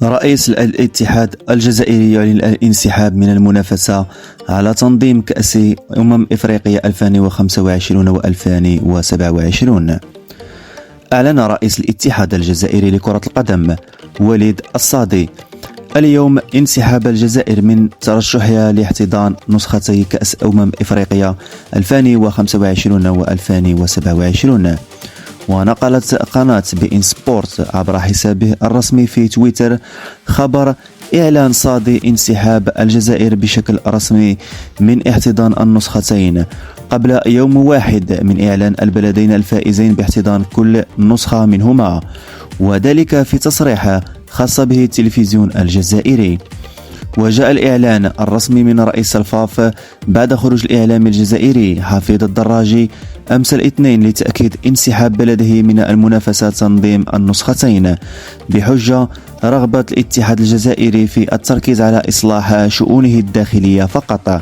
رئيس الاتحاد الجزائري يعلن الانسحاب من المنافسة على تنظيم كأس إفريقيا 2025 و 2027. أعلن رئيس الاتحاد الجزائري لكرة القدم وليد الصادي اليوم انسحاب الجزائر من ترشحها لاحتضان نسختي كأس إفريقيا 2025 و 2027. ونقلت قناة بإن سبورت عبر حسابه الرسمي في تويتر خبر إعلان صادي انسحاب الجزائر بشكل رسمي من احتضان النسختين قبل يوم واحد من إعلان البلدين الفائزين باحتضان كل نسخة منهما، وذلك في تصريح خاص به التلفزيون الجزائري. وجاء الإعلان الرسمي من رئيس الفاف بعد خروج الإعلامي الجزائري حفيظ الدراجي أمس الاثنين لتأكيد انسحاب بلده من المنافسة تنظيم النسختين بحجة رغبة الاتحاد الجزائري في التركيز على إصلاح شؤونه الداخلية فقط.